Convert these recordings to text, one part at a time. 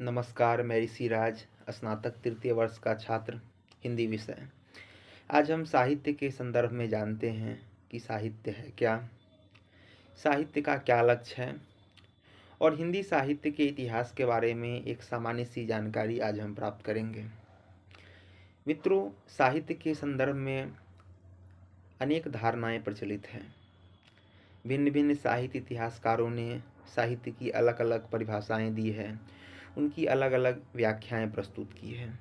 नमस्कार, मैं ऋषिराज, स्नातक तृतीय वर्ष का छात्र, हिंदी विषय। आज हम साहित्य के संदर्भ में जानते हैं कि साहित्य है क्या, साहित्य का क्या लक्ष्य है और हिंदी साहित्य के इतिहास के बारे में एक सामान्य सी जानकारी आज हम प्राप्त करेंगे। मित्रों, साहित्य के संदर्भ में अनेक धारणाएं प्रचलित हैं। भिन्न भिन्न साहित्य इतिहासकारों ने साहित्य की अलग अलग परिभाषाएं दी हैं, उनकी अलग अलग व्याख्याएं प्रस्तुत की हैं,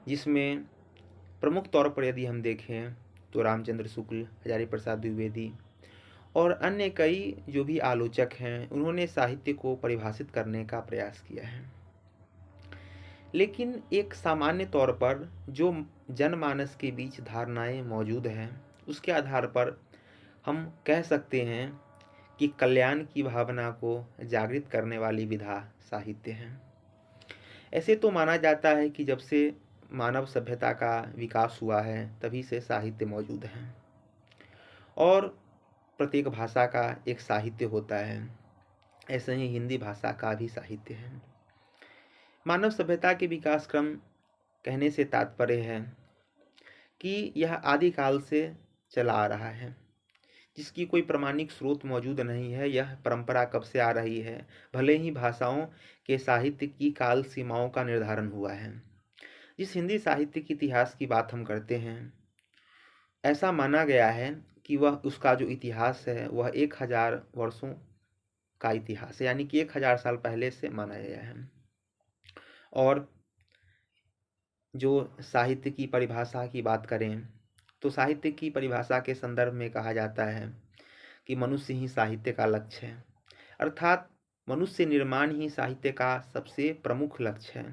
जिसमें प्रमुख तौर पर यदि हम देखें तो रामचंद्र शुक्ल, हजारी प्रसाद द्विवेदी और अन्य कई जो भी आलोचक हैं, उन्होंने साहित्य को परिभाषित करने का प्रयास किया है। लेकिन एक सामान्य तौर पर जो जनमानस के बीच धारणाएं मौजूद हैं, उसके आधार पर हम कह सकते हैं कि कल्याण की भावना को जागृत करने वाली विधा साहित्य है। ऐसे तो माना जाता है कि जब से मानव सभ्यता का विकास हुआ है, तभी से साहित्य मौजूद है और प्रत्येक भाषा का एक साहित्य होता है। ऐसे ही हिंदी भाषा का भी साहित्य है। मानव सभ्यता के विकास क्रम कहने से तात्पर्य है कि यह आदिकाल से चला आ रहा है, जिसकी कोई प्रमाणिक स्रोत मौजूद नहीं है। यह परंपरा कब से आ रही है, भले ही भाषाओं के साहित्य की काल सीमाओं का निर्धारण हुआ है। जिस हिंदी साहित्य के इतिहास की बात हम करते हैं, ऐसा माना गया है कि वह उसका जो इतिहास है वह 1000 वर्षों का इतिहास है, यानी कि 1000 साल पहले से माना गया है। और जो साहित्य की परिभाषा की बात करें तो साहित्य की परिभाषा के संदर्भ में कहा जाता है कि मनुष्य ही साहित्य का लक्ष्य है, अर्थात मनुष्य निर्माण ही साहित्य का सबसे प्रमुख लक्ष्य है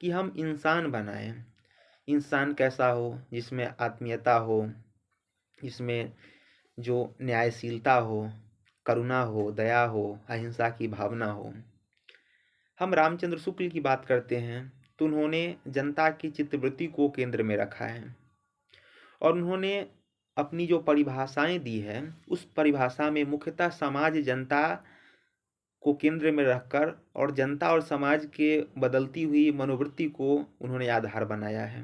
कि हम इंसान बनाएं। इंसान कैसा हो, जिसमें आत्मीयता हो, जिसमें जो न्यायशीलता हो, करुणा हो, दया हो, अहिंसा की भावना हो। हम रामचंद्र शुक्ल की बात करते हैं तो उन्होंने जनता की चित्तवृत्ति को केंद्र में रखा है और उन्होंने अपनी जो परिभाषाएं दी है, उस परिभाषा में मुख्यतः समाज, जनता को केंद्र में रखकर और जनता और समाज के बदलती हुई मनोवृत्ति को उन्होंने आधार बनाया है।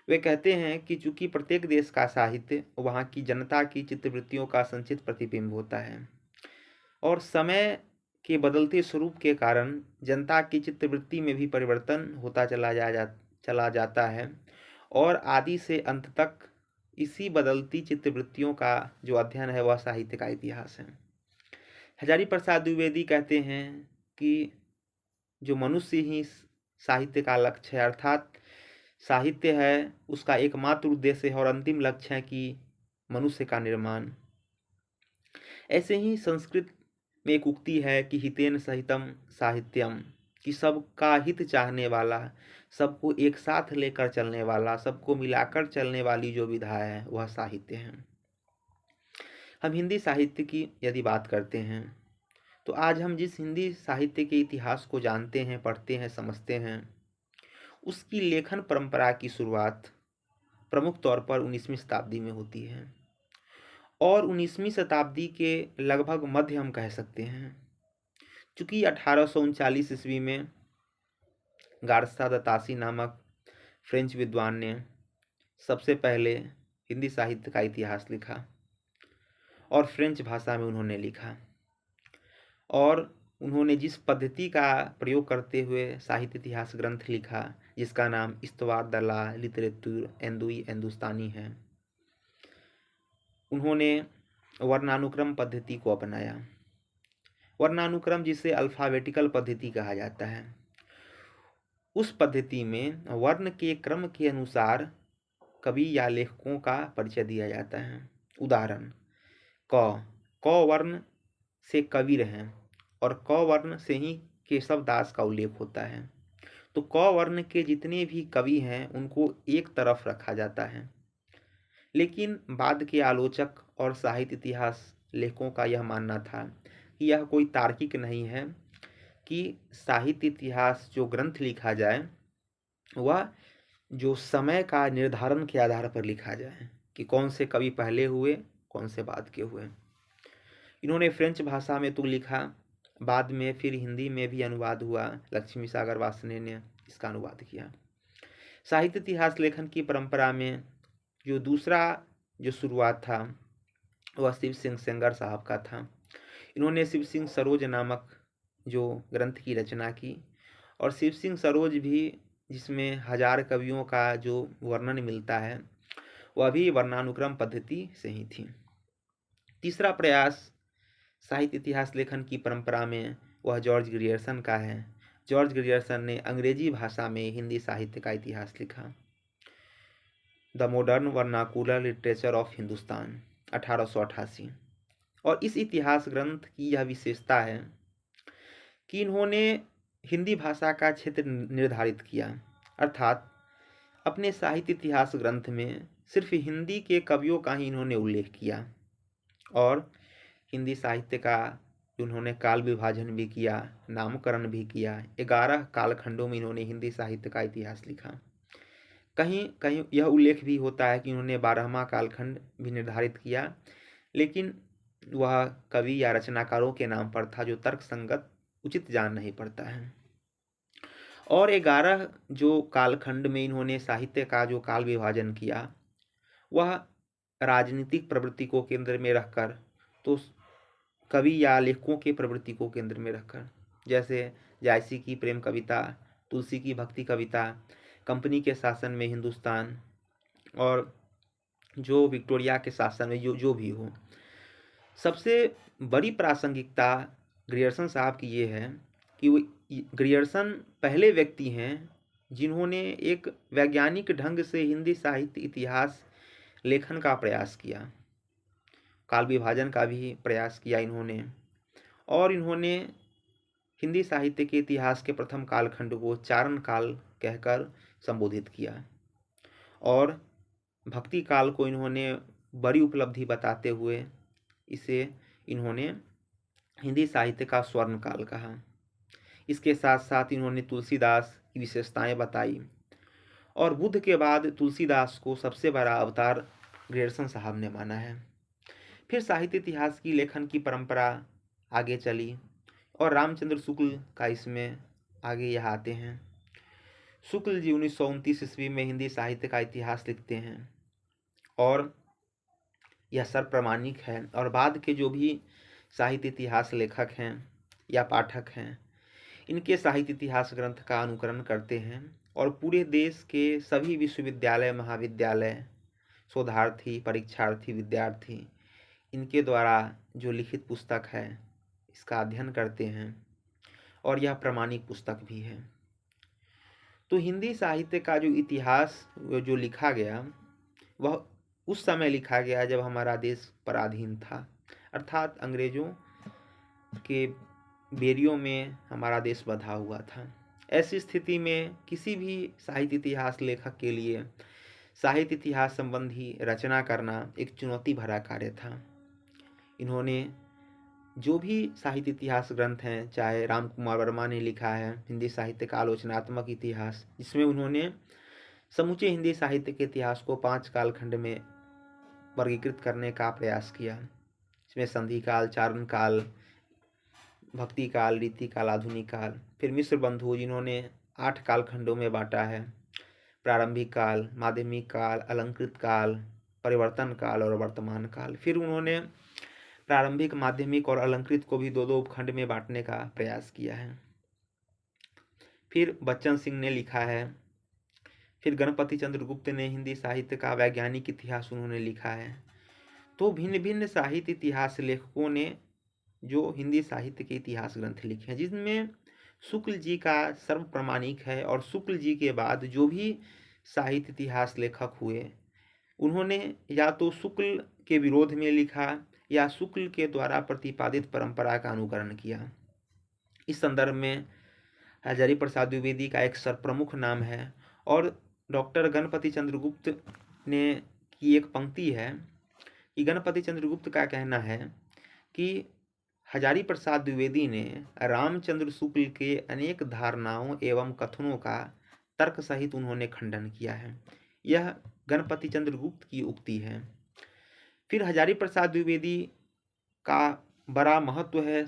वे कहते हैं कि चूंकि प्रत्येक देश का साहित्य वहाँ की जनता की चित्तवृत्तियों का संचित प्रतिबिंब होता है और समय के बदलते स्वरूप के कारण जनता की चित्तवृत्ति में भी परिवर्तन होता चला जाता है और आदि से अंत तक इसी बदलती चित्तवृत्तियों का जो अध्ययन है वह साहित्य का इतिहास है। हजारी प्रसाद द्विवेदी कहते हैं कि जो मनुष्य ही साहित्य का लक्ष्य है, अर्थात साहित्य है उसका एकमात्र उद्देश्य है और अंतिम लक्ष्य है कि मनुष्य का निर्माण। ऐसे ही संस्कृत में एक उक्ति है कि हितेन सहितम साहित्यम, कि सबका हित चाहने वाला, सबको एक साथ लेकर चलने वाला, सबको मिलाकर चलने वाली जो विधा है वह साहित्य है। हम हिंदी साहित्य की यदि बात करते हैं तो आज हम जिस हिंदी साहित्य के इतिहास को जानते हैं, पढ़ते हैं, समझते हैं, उसकी लेखन परंपरा की शुरुआत प्रमुख तौर पर 19वीं शताब्दी में होती है और 19वीं शताब्दी के लगभग मध्य हम कह सकते हैं, चूँकि 1839 ईस्वी में गारसा द तासी नामक फ्रेंच विद्वान ने सबसे पहले हिंदी साहित्य का इतिहास लिखा और फ्रेंच भाषा में उन्होंने लिखा और उन्होंने जिस पद्धति का प्रयोग करते हुए साहित्य इतिहास ग्रंथ लिखा, जिसका नाम इस्तवार द ला लिटरेचर एंदुई हिंदुस्तानी है, उन्होंने वर्णानुक्रम पद्धति को अपनाया। वर्णानुक्रम जिसे अल्फ़ाबेटिकल पद्धति कहा जाता है, उस पद्धति में वर्ण के क्रम के अनुसार कवि या लेखकों का परिचय दिया जाता है। उदाहरण, क वर्ण से कबीर हैं और क वर्ण से ही केशव दास का उल्लेख होता है, तो क वर्ण के जितने भी कवि हैं उनको एक तरफ रखा जाता है। लेकिन बाद के आलोचक और साहित्य इतिहास लेखकों का यह मानना था कि यह कोई तार्किक नहीं है कि साहित्य इतिहास जो ग्रंथ लिखा जाए वह जो समय का निर्धारण के आधार पर लिखा जाए कि कौन से कवि पहले हुए, कौन से बाद के हुए। इन्होंने फ्रेंच भाषा में तो लिखा बाद में फिर हिंदी में भी अनुवाद हुआ, लक्ष्मी सागर वासने ने इसका अनुवाद किया। साहित्य इतिहास लेखन की परंपरा में जो दूसरा जो शुरुआत था वह शिव सिंह सेंगर साहब का था। इन्होंने शिव सिंह सरोज नामक जो ग्रंथ की रचना की, और शिव सिंह सरोज भी जिसमें 1000 कवियों का जो वर्णन मिलता है वह भी वर्णानुक्रम पद्धति से ही थी। तीसरा प्रयास साहित्य इतिहास लेखन की परंपरा में वह जॉर्ज ग्रियर्सन का है। जॉर्ज ग्रियर्सन ने अंग्रेजी भाषा में हिंदी साहित्य का इतिहास लिखा, the modern vernacular literature of Hindustan 1888। और इस इतिहास ग्रंथ की यह विशेषता है कि इन्होंने हिंदी भाषा का क्षेत्र निर्धारित किया, अर्थात अपने साहित्य इतिहास ग्रंथ में सिर्फ हिंदी के कवियों का ही इन्होंने उल्लेख किया, और हिंदी साहित्य का उन्होंने काल विभाजन भी किया, नामकरण भी किया। 11 कालखंडों में इन्होंने हिंदी साहित्य का इतिहास लिखा। कहीं कहीं यह उल्लेख भी होता है कि उन्होंने 12वां कालखंड भी निर्धारित किया, लेकिन वह कवि या रचनाकारों के नाम पर था, जो तर्क संगत उचित जान नहीं पड़ता है। और 11 जो कालखंड में इन्होंने साहित्य का जो काल विभाजन किया वह राजनीतिक प्रवृत्ति को केंद्र में रखकर, तो कवि या लेखकों के प्रवृत्ति को केंद्र में रखकर, जैसे जायसी की प्रेम कविता, तुलसी की भक्ति कविता, कंपनी के शासन में हिंदुस्तान, और जो विक्टोरिया के शासन में जो भी हो। सबसे बड़ी प्रासंगिकता ग्रियर्सन साहब की ये है कि वो ग्रियर्सन पहले व्यक्ति हैं जिन्होंने एक वैज्ञानिक ढंग से हिंदी साहित्य इतिहास लेखन का प्रयास किया, काल विभाजन का भी प्रयास किया इन्होंने, और इन्होंने हिंदी साहित्य के इतिहास के प्रथम कालखंड को चारण काल कहकर संबोधित किया, और भक्ति काल को इन्होंने बड़ी उपलब्धि बताते हुए इसे इन्होंने हिंदी साहित्य का स्वर्ण काल कहा। इसके साथ साथ इन्होंने तुलसीदास की विशेषताएं बताई, और बुद्ध के बाद तुलसीदास को सबसे बड़ा अवतार ग्रियर्सन साहब ने माना है। फिर साहित्य इतिहास की लेखन की परंपरा आगे चली, और रामचंद्र शुक्ल का इसमें आगे यह आते हैं। शुक्ल जी 1929 ईस्वी में हिंदी साहित्य का इतिहास लिखते हैं, और यह सर्वप्रमाणिक है। और बाद के जो भी साहित्य इतिहास लेखक हैं या पाठक हैं, इनके साहित्य इतिहास ग्रंथ का अनुकरण करते हैं, और पूरे देश के सभी विश्वविद्यालय, महाविद्यालय, शोधार्थी, परीक्षार्थी, विद्यार्थी इनके द्वारा जो लिखित पुस्तक है इसका अध्ययन करते हैं, और यह प्रामाणिक पुस्तक भी है। तो हिंदी साहित्य का जो इतिहास जो लिखा गया वह उस समय लिखा गया जब हमारा देश पराधीन था, अर्थात अंग्रेजों के बेरियों में हमारा देश बंधा हुआ था। ऐसी स्थिति में किसी भी साहित्य इतिहास लेखक के लिए साहित्य इतिहास संबंधी रचना करना एक चुनौती भरा कार्य था। इन्होंने जो भी साहित्य इतिहास ग्रंथ हैं, चाहे राम कुमार वर्मा ने लिखा है हिंदी साहित्य का आलोचनात्मक इतिहास, जिसमें उन्होंने समूचे हिंदी साहित्य के इतिहास को 5 कालखंड में वर्गीकृत करने का प्रयास किया। इसमें संधि काल, चारण काल, भक्ति काल, रीति काल, आधुनिक काल। फिर मिश्र बंधु जिन्होंने 8 कालखंडों में बांटा है, प्रारंभिक काल, माध्यमिक काल, अलंकृत काल, परिवर्तन काल और वर्तमान काल। फिर उन्होंने प्रारंभिक, माध्यमिक और अलंकृत को भी 2-2 उपखंड में बांटने का प्रयास किया है। फिर बच्चन सिंह ने लिखा है। फिर गणपति चंद्रगुप्त ने हिंदी साहित्य का वैज्ञानिक इतिहास उन्होंने लिखा है। तो भिन्न भिन्न साहित्य इतिहास लेखकों ने जो हिंदी साहित्य के इतिहास ग्रंथ लिखे हैं, जिसमें शुक्ल जी का सर्व प्रमाणिक है, और शुक्ल जी के बाद जो भी साहित्य इतिहास लेखक हुए उन्होंने या तो शुक्ल के विरोध में लिखा या शुक्ल के द्वारा प्रतिपादित परंपरा का अनुकरण किया। इस संदर्भ में हजारी प्रसाद द्विवेदी का एक सर्वप्रमुख नाम है, और डॉक्टर गणपति चंद्रगुप्त ने की एक पंक्ति है कि गणपति चंद्रगुप्त का कहना है कि हजारी प्रसाद द्विवेदी ने रामचंद्र शुक्ल के अनेक धारणाओं एवं कथनों का तर्क सहित उन्होंने खंडन किया है। यह गणपति चंद्रगुप्त की उक्ति है। फिर हजारी प्रसाद द्विवेदी का बड़ा महत्व है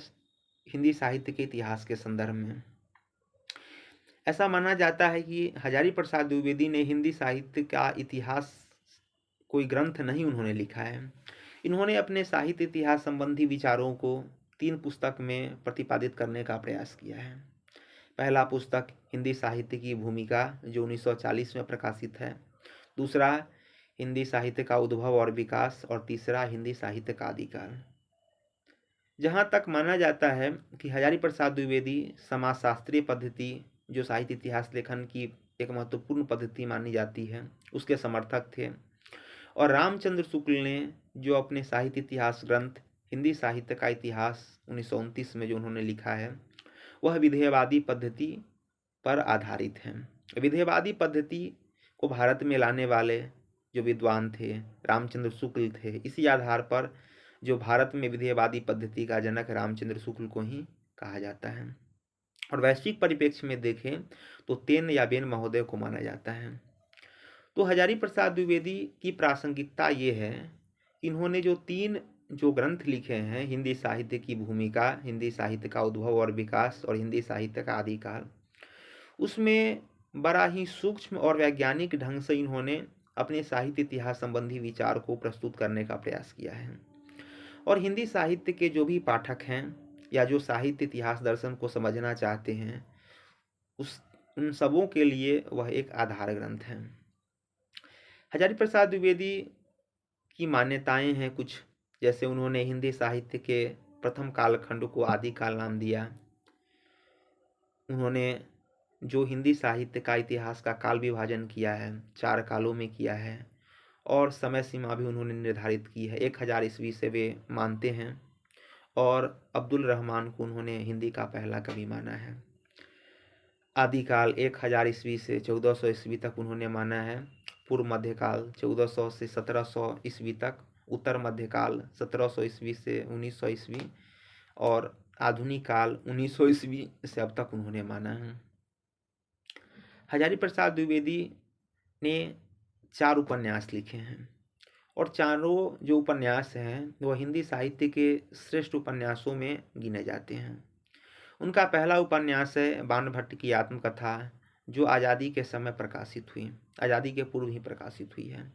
हिंदी साहित्य के इतिहास के संदर्भ में। ऐसा माना जाता है कि हजारी प्रसाद द्विवेदी ने हिंदी साहित्य का इतिहास कोई ग्रंथ नहीं उन्होंने लिखा है। इन्होंने अपने साहित्य इतिहास संबंधी विचारों को 3 पुस्तक में प्रतिपादित करने का प्रयास किया है। पहला पुस्तक हिंदी साहित्य की भूमिका, जो 1940 में प्रकाशित है। दूसरा हिंदी साहित्य का उद्भव और विकास, और तीसरा हिंदी साहित्य का आदिकाल। जहाँ तक माना जाता है कि हजारी प्रसाद द्विवेदी समाजशास्त्रीय पद्धति, जो साहित्य इतिहास लेखन की एक महत्वपूर्ण पद्धति मानी जाती है, उसके समर्थक थे। और रामचंद्र शुक्ल ने जो अपने साहित्य इतिहास ग्रंथ हिंदी साहित्य का इतिहास 1929 में जो उन्होंने लिखा है, वह विधेयवादी पद्धति पर आधारित है। विधेयवादी पद्धति को भारत में लाने वाले जो विद्वान थे रामचंद्र शुक्ल थे। इसी आधार पर जो भारत में विधेयवादी पद्धति का जनक रामचंद्र शुक्ल को ही कहा जाता है। और वैश्विक परिप्रेक्ष्य में देखें तो तेन या बेन महोदय को माना जाता है। तो हजारी प्रसाद द्विवेदी की प्रासंगिकता ये है, इन्होंने जो 3 जो ग्रंथ लिखे हैं, हिंदी साहित्य की भूमिका, हिंदी साहित्य का उद्भव और विकास, और हिंदी साहित्य का आदिकाल, उसमें बड़ा ही सूक्ष्म और वैज्ञानिक ढंग से इन्होंने अपने साहित्य इतिहास संबंधी विचार को प्रस्तुत करने का प्रयास किया है। और हिंदी साहित्य के जो भी पाठक हैं या जो साहित्य इतिहास दर्शन को समझना चाहते हैं, उन सबों के लिए वह एक आधार ग्रंथ है। हजारी प्रसाद द्विवेदी की मान्यताएं हैं कुछ, जैसे उन्होंने हिंदी साहित्य के प्रथम कालखंड को आदिकाल नाम दिया। उन्होंने जो हिंदी साहित्य का इतिहास का काल विभाजन किया है, 4 कालों में किया है, और समय सीमा भी उन्होंने निर्धारित की है। 1000 ईस्वी से वे मानते हैं, और अब्दुल रहमान को उन्होंने हिंदी का पहला कवि माना है। आदिकाल 1000 ईस्वी से 1400 ईस्वी तक उन्होंने माना है। पूर्व मध्यकाल 1400 से 1700 ईस्वी तक, उत्तर मध्यकाल 1700 ईस्वी से 1900 ईस्वी, और आधुनिक काल 1900 ईस्वी से अब तक उन्होंने माना है। हजारी प्रसाद द्विवेदी ने 4 उपन्यास लिखे हैं, और चारों जो उपन्यास हैं वह हिंदी साहित्य के श्रेष्ठ उपन्यासों में गिने जाते हैं। उनका पहला उपन्यास है बाणभट्ट की आत्मकथा, जो आज़ादी के समय प्रकाशित हुई, आज़ादी के पूर्व ही प्रकाशित हुई है।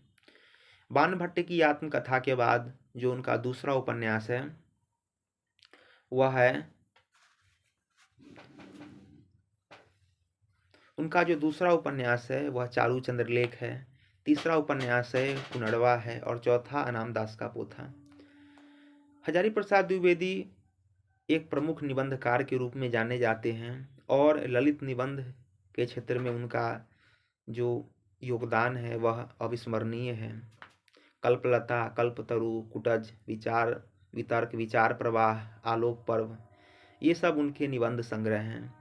बाणभट्ट की आत्मकथा के बाद जो उनका दूसरा उपन्यास है वह है, उनका जो दूसरा उपन्यास है वह चारू चंद्रलेख है। तीसरा उपन्यास है कुनड़वा है, और चौथा अनामदास का पोथा। हजारी प्रसाद द्विवेदी एक प्रमुख निबंधकार के रूप में जाने जाते हैं, और ललित निबंध के क्षेत्र में उनका जो योगदान है वह अविस्मरणीय है। कल्पलता, कल्पतरु, कुटज, विचार वितर्क, विचार प्रवाह, आलोक पर्व, ये सब उनके निबंध संग्रह हैं।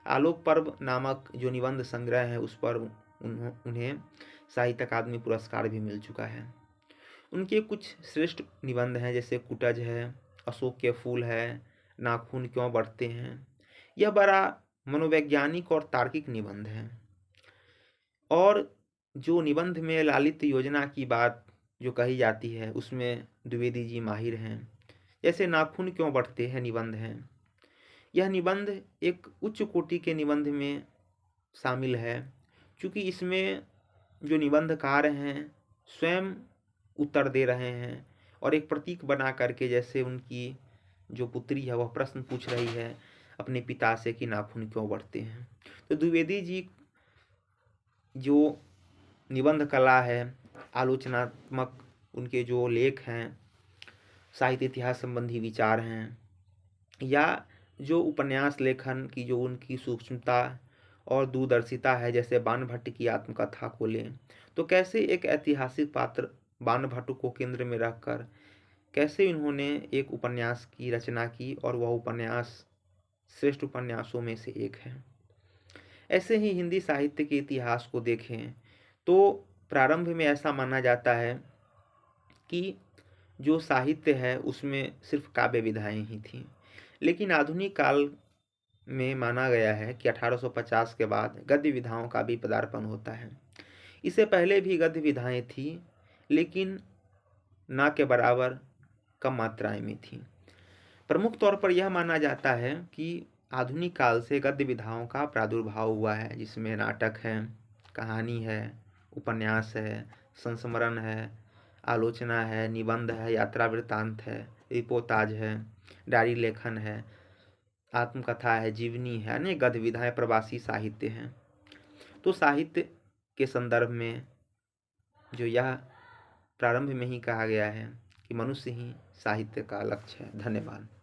आलोक पर्व नामक जो निबंध संग्रह है उस पर उन्हें साहित्य अकादमी पुरस्कार भी मिल चुका है। उनके कुछ श्रेष्ठ निबंध हैं, जैसे कुटज है, अशोक के फूल है, नाखून क्यों बढ़ते हैं। यह बड़ा मनोवैज्ञानिक और तार्किक निबंध है। और जो निबंध में लालित्य योजना की बात जो कही जाती है उसमें द्विवेदी जी माहिर हैं। जैसे नाखून क्यों बढ़ते हैं निबंध हैं, यह निबंध एक उच्च कोटि के निबंध में शामिल है, क्योंकि इसमें जो निबंधकार हैं स्वयं उत्तर दे रहे हैं, और एक प्रतीक बना करके, जैसे उनकी जो पुत्री है वह प्रश्न पूछ रही है अपने पिता से कि नाखून क्यों बढ़ते हैं। तो द्विवेदी जी जो निबंध कला है, आलोचनात्मक उनके जो लेख हैं, साहित्य इतिहास संबंधी विचार हैं, या जो उपन्यास लेखन की जो उनकी सूक्ष्मता और दूरदर्शिता है, जैसे बाणभट्ट की आत्मकथा को लें तो कैसे एक ऐतिहासिक पात्र बाणभट्ट को केंद्र में रखकर कैसे इन्होंने एक उपन्यास की रचना की, और वह उपन्यास श्रेष्ठ उपन्यासों में से एक है। ऐसे ही हिंदी साहित्य के इतिहास को देखें तो प्रारंभ में ऐसा माना जाता है कि जो साहित्य है उसमें सिर्फ काव्य विधाएं ही थीं, लेकिन आधुनिक काल में माना गया है कि 1850 के बाद गद्य विधाओं का भी पदार्पण होता है। इससे पहले भी गद्य विधाएं थी, लेकिन ना के बराबर कम मात्राएं में थी। प्रमुख तौर पर यह माना जाता है कि आधुनिक काल से गद्य विधाओं का प्रादुर्भाव हुआ है, जिसमें नाटक है, कहानी है, उपन्यास है, संस्मरण है, आलोचना है, निबंध है, यात्रा वृत्तांत है, रिपोर्टाज है, डायरी लेखन है, आत्मकथा है, जीवनी है, अनेक गद्य विधाएं, प्रवासी साहित्य हैं। तो साहित्य के संदर्भ में जो यह प्रारंभ में ही कहा गया है कि मनुष्य ही साहित्य का लक्ष्य है। धन्यवाद।